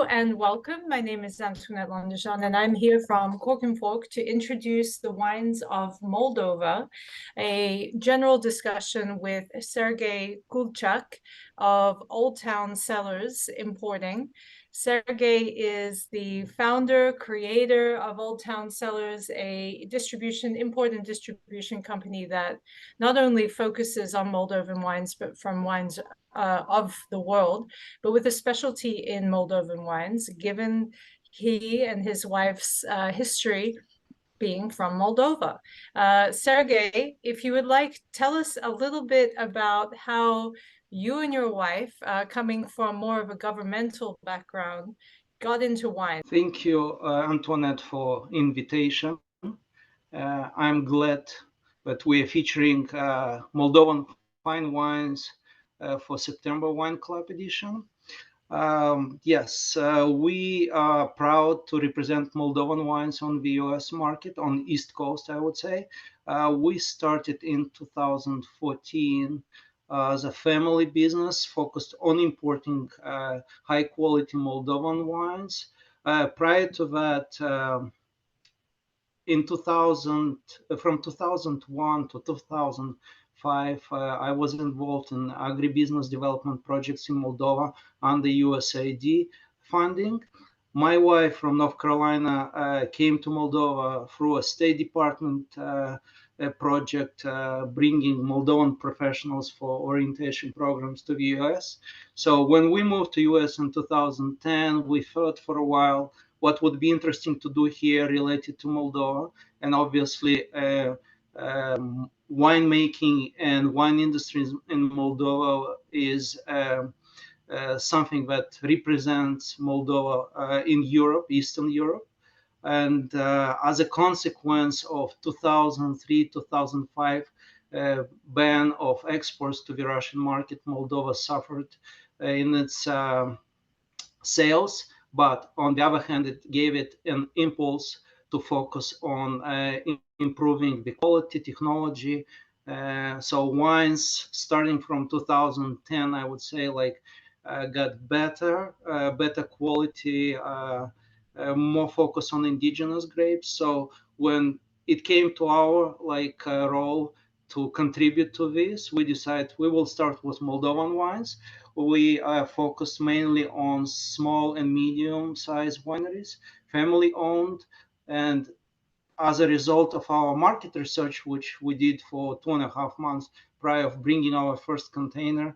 Hello and welcome. My name is Antoinette Landejan, and I'm here from Cork and Fork to introduce the wines of Moldova, a general discussion with Serghei Gulceac of Old Town Cellars Importing. Serghei is the founder, creator of Old Town Cellars, a import and distribution company that not only focuses on Moldovan wines, but from wines of the world, but with a specialty in Moldovan wines, given he and his wife's history being from Moldova. Serghei, if you would like, tell us a little bit about how you and your wife, coming from more of a governmental background, got into wine. Thank you, Antoinette, for invitation. I'm glad that we are featuring Moldovan fine wines for September Wine Club edition. Yes, we are proud to represent Moldovan wines on the US market, on East Coast, I would say. We started in 2014 as a family business focused on importing high quality Moldovan wines. Prior to that, in 2000, from 2001 to 2005, I was involved in agribusiness development projects in Moldova under USAID funding. My wife from North Carolina came to Moldova through a State Department project bringing Moldovan professionals for orientation programs to the US. So when we moved to US in 2010, we thought for a while what would be interesting to do here related to Moldova, and obviously winemaking and wine industries in Moldova is something that represents Moldova in Europe, Eastern Europe. And as a consequence of 2003-2005 ban of exports to the Russian market, Moldova suffered in its sales. But on the other hand, it gave it an impulse to focus on improving the quality, technology. So wines starting from 2010, I would say, got better quality, more focus on indigenous grapes. So when it came to our role to contribute to this, we decided we will start with Moldovan wines. We focused mainly on small and medium-sized wineries, family-owned, and as a result of our market research, which we did for 2.5 months prior of bringing our first container,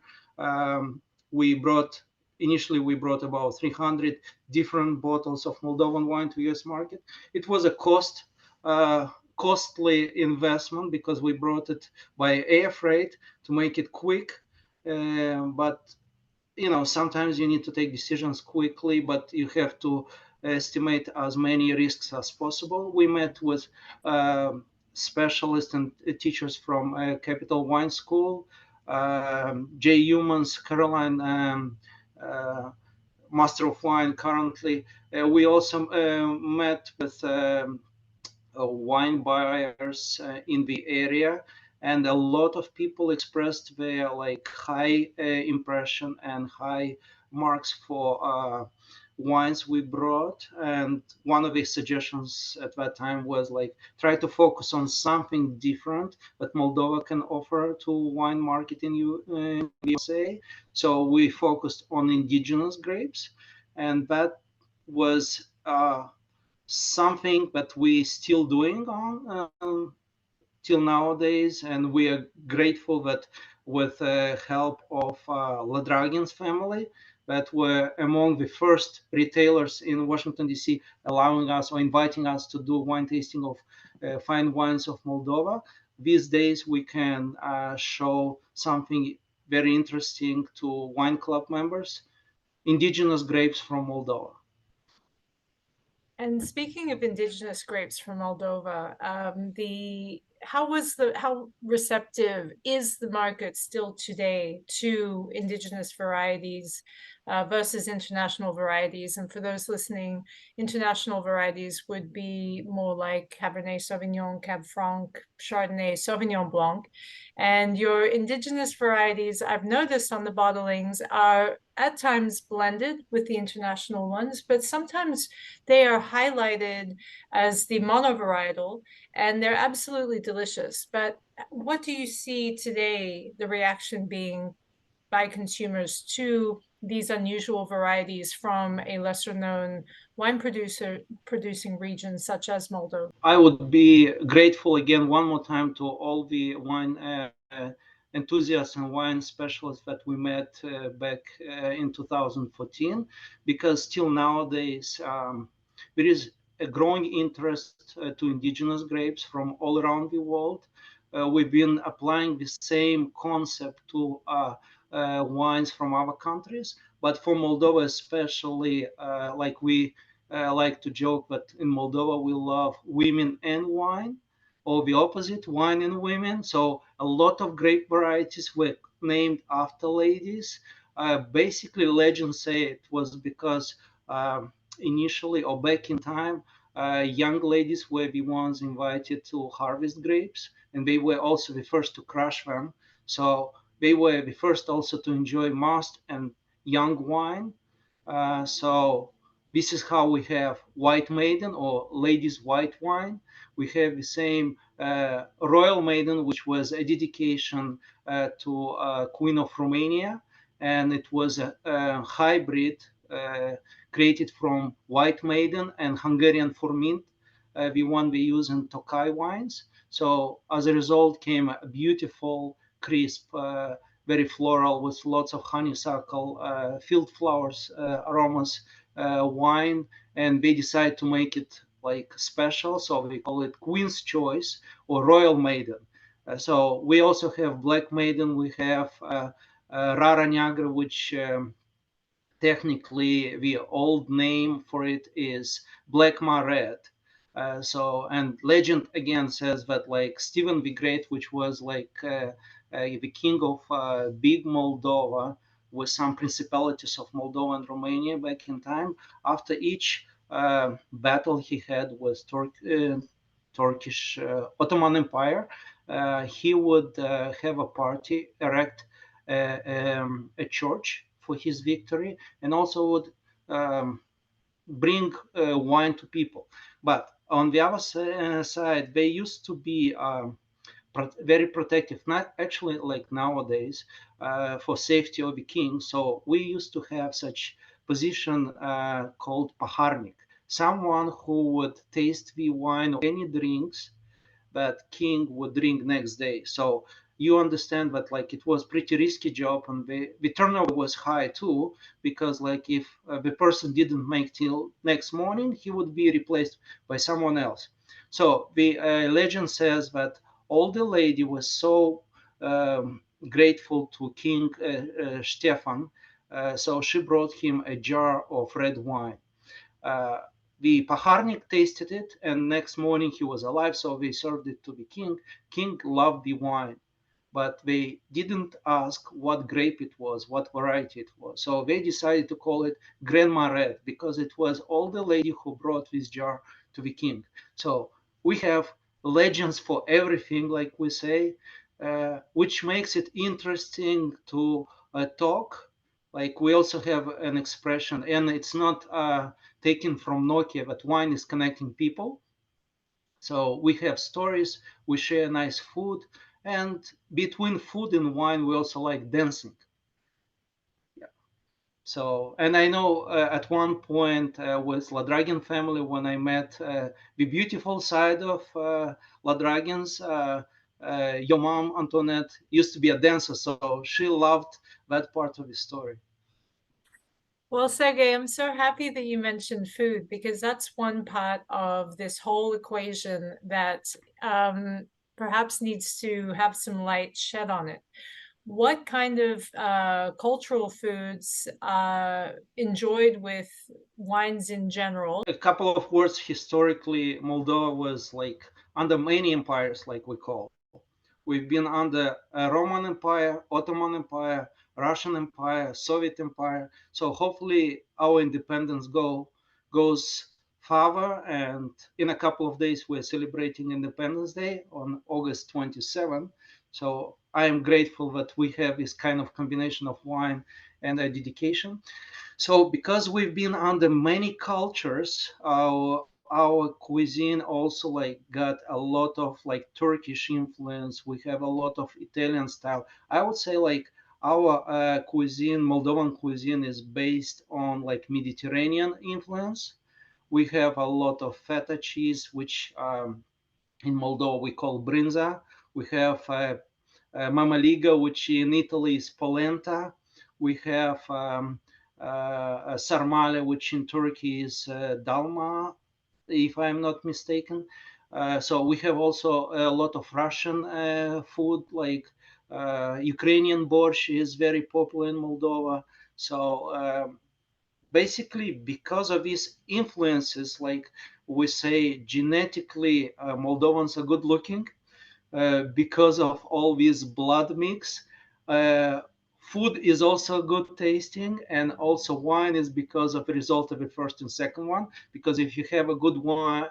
initially we brought about 300 different bottles of Moldovan wine to US market. It was a costly investment because we brought it by air freight to make it quick. But sometimes you need to take decisions quickly, but you have to estimate as many risks as possible. We met with specialists and teachers from Capital Wine School, Jay Humans, Caroline, Master of Wine currently. We also met with wine buyers in the area, and a lot of people expressed their high impression and high marks for wines we brought. And one of the suggestions at that time was try to focus on something different that Moldova can offer to wine market in USA. So we focused on indigenous grapes, and that was something that we still doing on till nowadays, and we are grateful that with the help of Ladragin's family, that were among the first retailers in Washington, D.C., allowing us or inviting us to do wine tasting of fine wines of Moldova. These days, we can show something very interesting to wine club members, indigenous grapes from Moldova. And speaking of indigenous grapes from Moldova, how receptive is the market still today to indigenous varieties versus international varieties. And for those listening, international varieties would be more like Cabernet Sauvignon, Cab Franc, Chardonnay, Sauvignon Blanc. And your indigenous varieties, I've noticed on the bottlings, are at times blended with the international ones, but sometimes they are highlighted as the monovarietal, and they're absolutely delicious. But what do you see today, the reaction being by consumers to these unusual varieties from a lesser known wine producing region such as Moldova? I would be grateful again one more time to all the wine enthusiasts and wine specialists that we met back in 2014, because still nowadays there is a growing interest to indigenous grapes from all around the world. We've been applying the same concept to wines from other countries, but for Moldova especially, like we like to joke that in Moldova we love women and wine, or the opposite, wine and women. So a lot of grape varieties were named after ladies. Basically, legends say it was because initially or back in time, young ladies were the ones invited to harvest grapes, and they were also the first to crush them. So they were the first also to enjoy must and young wine. So this is how we have White Maiden or Ladies White Wine. We have the same Royal Maiden, which was a dedication to Queen of Romania, and it was a hybrid created from White Maiden and Hungarian Formint, the one we use in Tokai wines. So as a result came a beautiful, crisp, very floral with lots of honeysuckle, field flowers, aromas wine, and they decide to make it like special, so we call it Queen's Choice or Royal Maiden. So we also have Black Maiden, we have Rara Neagră, which technically the old name for it is Black Ma Red. And legend again says that like Stephen the Great, which was like the king of big Moldova, with some principalities of Moldova and Romania back in time, after each battle he had with Turkish Ottoman Empire, he would have a party, erect a church for his victory, and also would bring wine to people. But on the other side, they used to be very protective, not actually like nowadays, for safety of the king. So we used to have such position called paharnik, someone who would taste the wine or any drinks that king would drink next day. So you understand that like it was pretty risky job, and the turnover was high too, because like if the person didn't make till next morning, he would be replaced by someone else. So the legend says that older lady was so grateful to King Stefan, so she brought him a jar of red wine. Uh, the paharnik tasted it, and next morning he was alive, so they served it to the king. King loved the wine, but they didn't ask what grape it was, what variety it was. So they decided to call it Grandma Red, because it was all the lady who brought this jar to the king. So we have legends for everything, like we say, which makes it interesting to talk. Like we also have an expression, and it's not taken from Nokia, that wine is connecting people. So we have stories, we share nice food, and between food and wine, we also like dancing. Yeah. So, and I know at one point with Ladragin family, when I met the beautiful side of Ladragins, your mom Antoinette used to be a dancer, so she loved that part of the story. Well, Sergey, I'm so happy that you mentioned food, because that's one part of this whole equation that perhaps needs to have some light shed on it. What kind of cultural foods are enjoyed with wines in general? A couple of words. Historically, Moldova was like under many empires, like we call. We've been under Roman Empire, Ottoman Empire, Russian Empire, Soviet Empire. So hopefully our independence goes further. And in a couple of days, we're celebrating Independence Day on August 27th. So I am grateful that we have this kind of combination of wine and a dedication. So because we've been under many cultures, our cuisine also like got a lot of like Turkish influence. We have a lot of Italian style. I would say like our cuisine, Moldovan cuisine, is based on like Mediterranean influence. We have a lot of feta cheese, which in Moldova we call brinza. We have mamaliga, which in Italy is polenta. We have sarmale, which in Turkey is dalma, if I'm not mistaken. So we have also a lot of Russian food, like Ukrainian borscht is very popular in Moldova. So basically, because of these influences, like we say, genetically, Moldovans are good looking because of all this blood mix. Uh, Food is also good tasting, and also wine is because of the result of the first and second one. Because if you have a good wine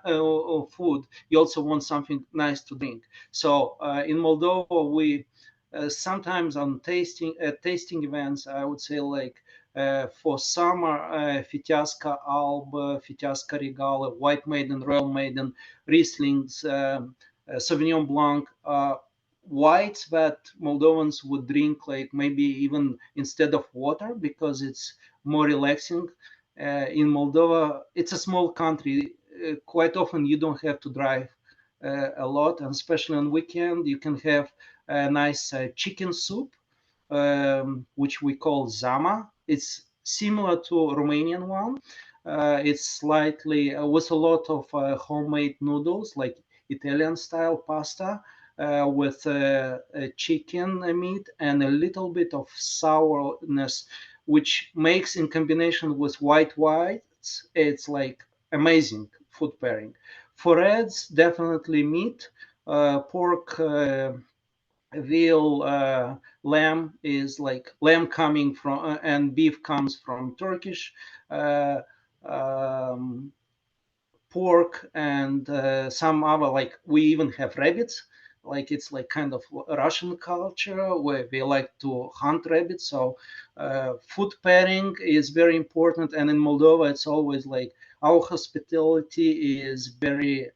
food, you also want something nice to drink. So in Moldova, we sometimes on tasting events, I would say like for summer, Fitiasca Alba, Fitiasca Regale, White Maiden, Royal Maiden, Rieslings. Sauvignon Blanc, whites that Moldovans would drink, like maybe even instead of water, because it's more relaxing. In Moldova, it's a small country. Quite often, you don't have to drive a lot, and especially on weekend, you can have a nice chicken soup, which we call zama. It's similar to Romanian one. It's slightly with a lot of homemade noodles, like Italian style pasta with chicken meat and a little bit of sourness, which makes in combination with white whites, it's like amazing food pairing. For reds, definitely meat, pork, veal, lamb is like lamb coming from, and beef comes from Turkish. Uh, um, Pork and some other, like we even have rabbits, like it's like kind of Russian culture where they like to hunt rabbits. So food pairing is very important, and in Moldova it's always like our hospitality is very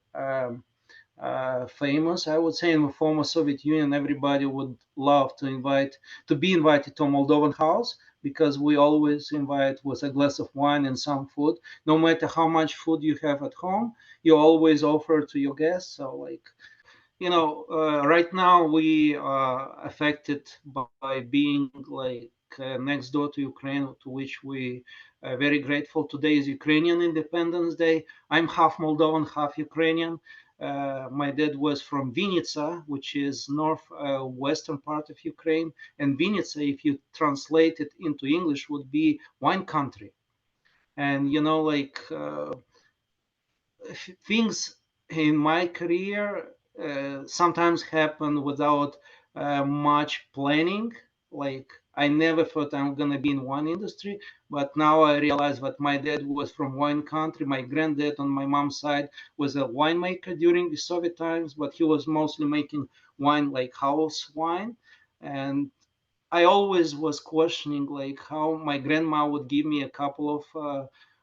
famous. I would say in the former Soviet Union, everybody would love to be invited to a Moldovan house, because we always invite with a glass of wine and some food. No matter how much food you have at home, you always offer to your guests. So like, right now we are affected by being like next door to Ukraine, to which we are very grateful. Today is Ukrainian Independence Day. I'm half Moldovan, half Ukrainian. My dad was from Vinnytsia, which is north western part of Ukraine, and Vinnytsia, if you translate it into English, would be wine country. And like things in my career sometimes happen without much planning. Like I never thought I'm gonna be in one industry, but now I realize that my dad was from wine country. My granddad on my mom's side was a winemaker during the Soviet times, but he was mostly making wine like house wine. And I always was questioning like how my grandma would give me a couple of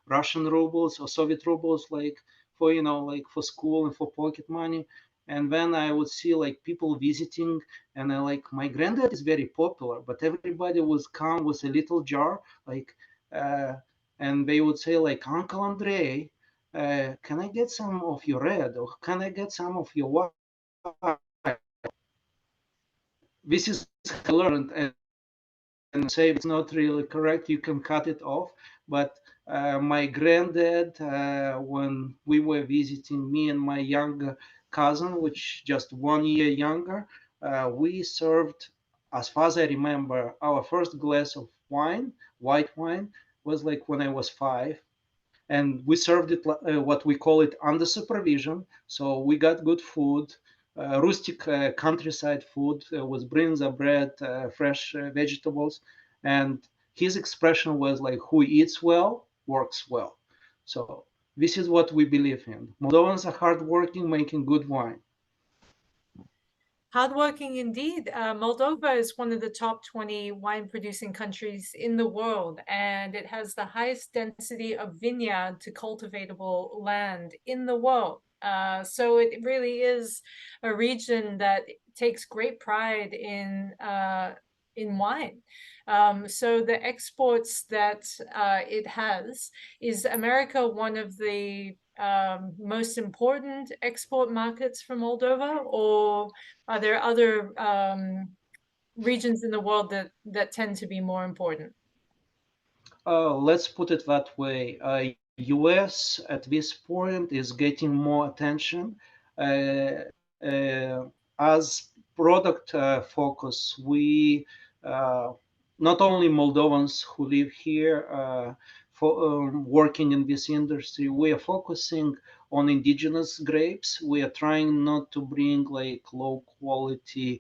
Russian rubles or Soviet rubles, like for like for school and for pocket money. And then I would see like people visiting, and I like my granddad is very popular, but everybody would come with a little jar, like, uh, and they would say like, Uncle Andrei, can I get some of your red, or can I get some of your white? This is I learned, and say it's not really correct, you can cut it off. But my granddad, when we were visiting, me and my younger cousin, which just 1 year younger, we served, as far as I remember, our first glass of wine, white wine, was like when I was 5, and we served it what we call it under supervision. So we got good food, rustic countryside food with brinza bread, fresh vegetables, And his expression was like, who eats well works well. So this is what we believe in. Moldovans are hardworking, making good wine. Hardworking indeed. Moldova is one of the top 20 wine producing countries in the world, and it has the highest density of vineyard to cultivatable land in the world. So it really is a region that takes great pride in wine. So the exports that it has, is America one of the most important export markets for Moldova, or are there other regions in the world that tend to be more important? Let's put it that way. US at this point is getting more attention. Uh, as product focus, we not only Moldovans who live here for working in this industry, we are focusing on indigenous grapes. We are trying not to bring like low quality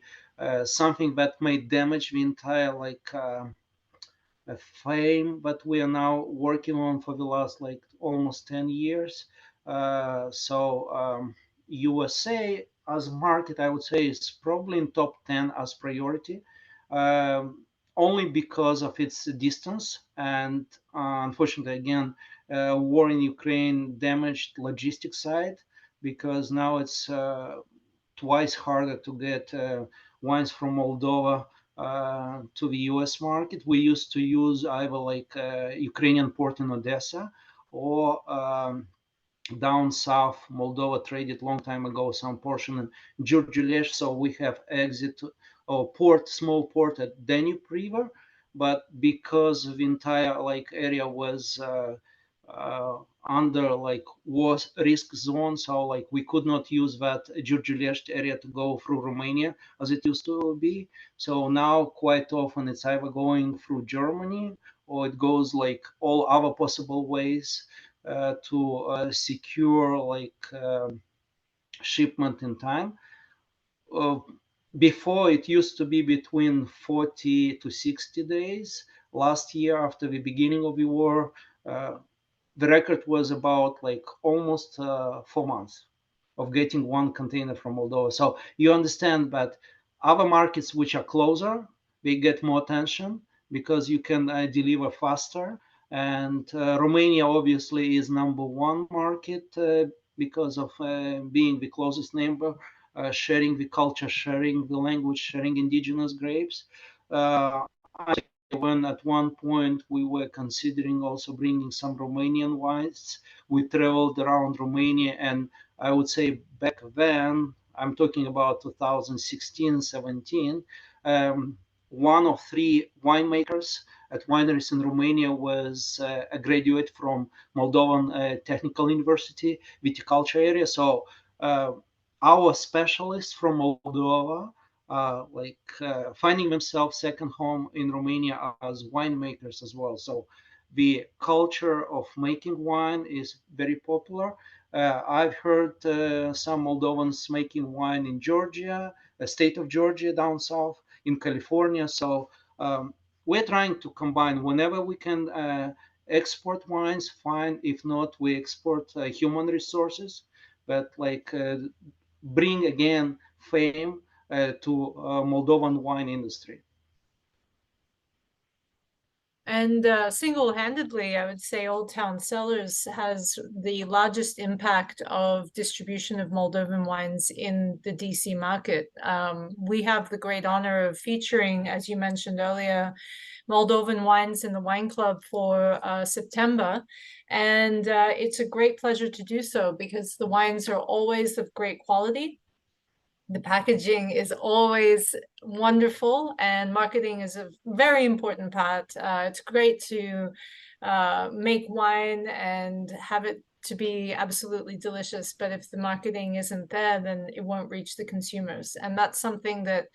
something that may damage the entire like fame that we are now working on for the last like almost 10 years. USA as market, I would say, is probably in top 10 as priority, only because of its distance. And unfortunately, again, war in Ukraine damaged logistics side, because now it's twice harder to get wines from Moldova to the US market. We used to use either like Ukrainian port in Odessa, or down south Moldova traded long time ago some portion in Giurgiulești, so we have exit or port, small port at Danube River, but because the entire like area was under like was risk zone, so like we could not use that Giurgiulești area to go through Romania as it used to be. So now quite often it's either going through Germany, or it goes like all other possible ways to secure like shipment in time. Uh, Before it used to be between 40 to 60 days. Last year, after the beginning of the war, the record was about like almost 4 months of getting one container from Moldova. So you understand that other markets which are closer, they get more attention because you can deliver faster. And Romania obviously is number one market because of being the closest neighbor, sharing the culture, sharing the language, sharing indigenous grapes. Uh, when at one point we were considering also bringing some Romanian wines. We traveled around Romania, and I would say back then, I'm talking about 2016, 17, one of three winemakers at wineries in Romania was a graduate from Moldovan Technical University, viticulture area. So our specialists from Moldova finding themselves second home in Romania as winemakers as well. So the culture of making wine is very popular. I've heard some Moldovans making wine in Georgia, the state of Georgia down south, in California. So we're trying to combine whenever we can export wines, fine. If not, we export human resources, but bring again fame to Moldovan wine industry. And single-handedly, I would say Old Town Cellars has the largest impact of distribution of Moldovan wines in the DC market. We have the great honor of featuring, as you mentioned earlier, Moldovan wines in the wine club for September. And it's a great pleasure to do so because the wines are always of great quality. The packaging is always wonderful, and marketing is a very important part. It's great to make wine and have it to be absolutely delicious, but if the marketing isn't there, then it won't reach the consumers. And that's something that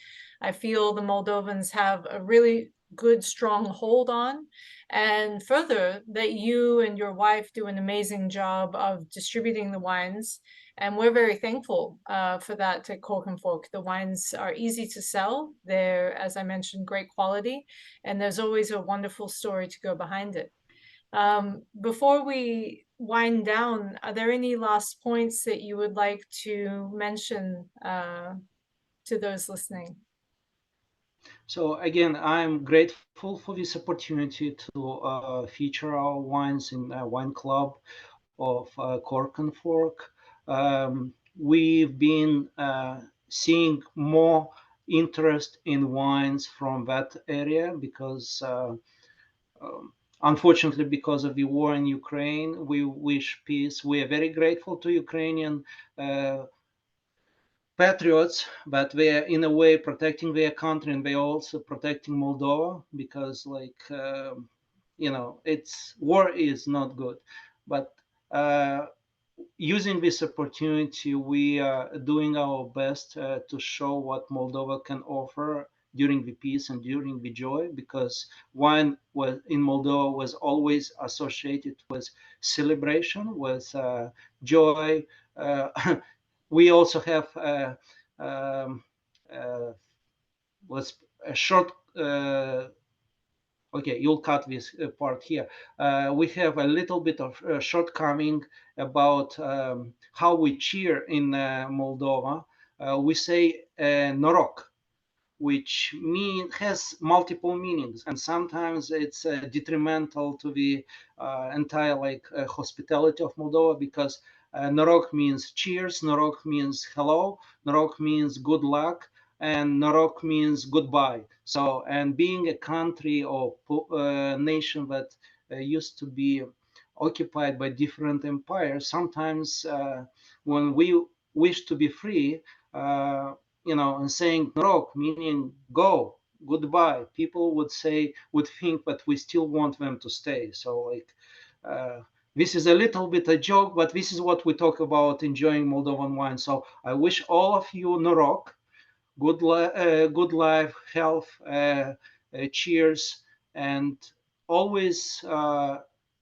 I feel the Moldovans have a really good, strong hold on. And further, that you and your wife do an amazing job of distributing the wines. And we're very thankful for that at Cork and Fork. The wines are easy to sell. They're, as I mentioned, great quality. And there's always a wonderful story to go behind it. Before we wind down, are there any last points that you would like to mention to those listening? So again, I'm grateful for this opportunity to feature our wines in a wine club of Cork and Fork. We've been seeing more interest in wines from that area because um, unfortunately, because of the war in Ukraine, we wish peace. We are very grateful to Ukrainian patriots, but they are in a way protecting their country, and they are also protecting Moldova because, like, it's war is not good. But using this opportunity, we are doing our best to show what Moldova can offer during the peace and during the joy, because wine was in Moldova was always associated with celebration, with joy. We also have um, uh, was a short okay, you'll cut this part here. We have a little bit of shortcoming about how we cheer in Moldova. We say norok, which has multiple meanings, and sometimes it's detrimental to the entire hospitality of Moldova, because norok means cheers, norok means hello, norok means good luck, and norok means goodbye. So, and being a country or nation that used to be occupied by different empires, sometimes when we wish to be free, uh, and saying "norok," meaning go, goodbye, people would think that we still want them to stay. So, uh, this is a little bit a joke, but this is what we talk about enjoying Moldovan wine. So I wish all of you "norok," good life, health, cheers, and always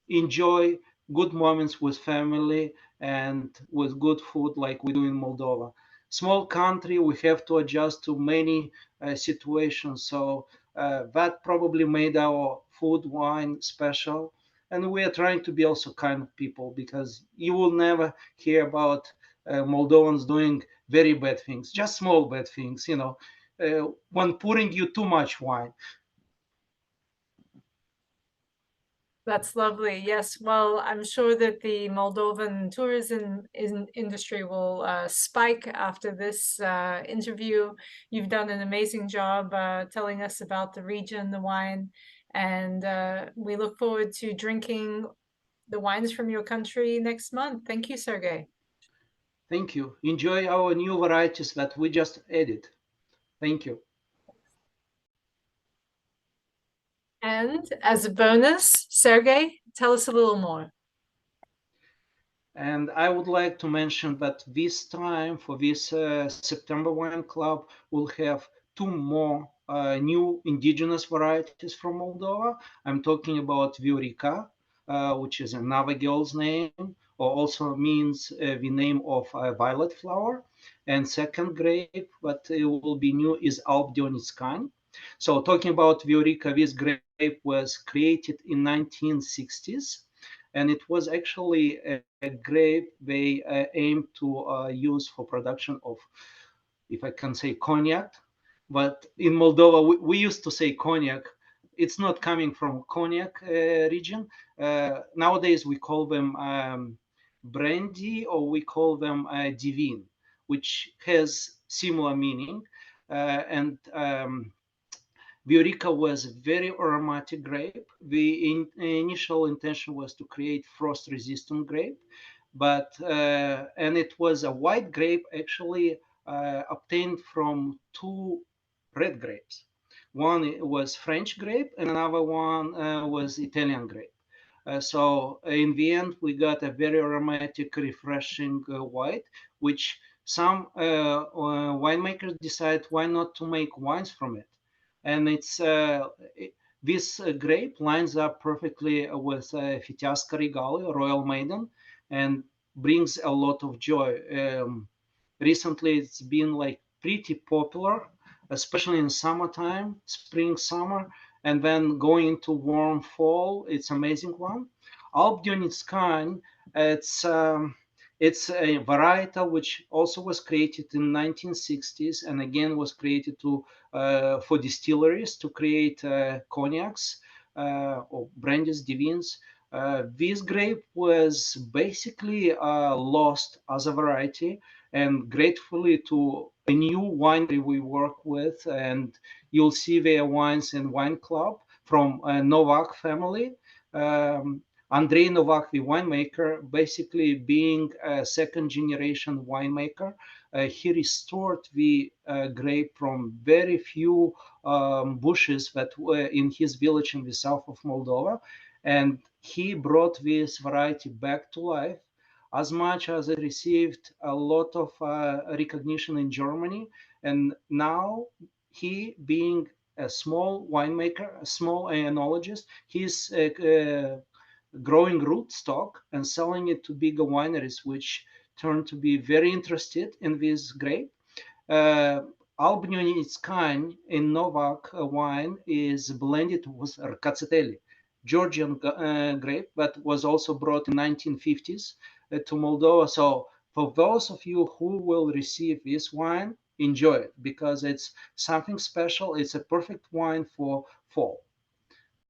enjoy good moments with family and with good food like we do in Moldova. Small country, we have to adjust to many situations, so that probably made our food wine special. And we are trying to be also kind of people, because you will never hear about Moldovans doing very bad things, just small bad things, when pouring you too much wine. That's lovely. Yes. Well, I'm sure that the Moldovan tourism industry will spike after this interview. You've done an amazing job telling us about the region, the wine, and we look forward to drinking the wines from your country next month. Thank you, Serghei. Thank you. Enjoy our new varieties that we just added. Thank you. And as a bonus, Serghei, tell us a little more. And I would like to mention that this time, for this September Wine Club, we'll have two more new indigenous varieties from Moldova. I'm talking about Viorica, which is another girl's name, or also means the name of a violet flower. And second grape that will be new is Alp Dionitscan. So talking about Viorica, this grape was created in 1960s, and it was actually a grape they aimed to use for production of, if I can say, cognac. But in Moldova, we used to say cognac. It's not coming from cognac region. Nowadays, we call them brandy, or we call them divine, which has similar meaning. And Viorica was a very aromatic grape. The initial intention was to create frost-resistant grape, but and it was a white grape actually obtained from two red grapes. One was French grape, and another one was Italian grape. So in the end, we got a very aromatic, refreshing white, which some winemakers decide why not to make wines from it. And This grape lines up perfectly with Fitiasca regalia, Royal Maiden, and brings a lot of joy. Recently, it's been like pretty popular, especially in summertime, spring, summer, and then going into warm fall. It's amazing one. Albionitskan, it's it's a varietal which also was created in 1960s and again was created to for distilleries to create cognacs or brandies, divines. This grape was basically lost as a variety, and gratefully to a new winery we work with, and you'll see their wines in Wine Club from Novak family. Um, Andrei Novak, the winemaker, basically being a second generation winemaker, he restored the grape from very few bushes that were in his village in the south of Moldova. And he brought this variety back to life, as much as it received a lot of recognition in Germany. And now he, being a small winemaker, a small enologist, he's growing rootstock and selling it to bigger wineries, which turned to be very interested in this grape. Uh, Albanian in its kind in Novak wine is blended with Rkatsiteli, Georgian grape, but was also brought in 1950s to Moldova. So for those of you who will receive this wine, enjoy it because it's something special. It's a perfect wine for fall.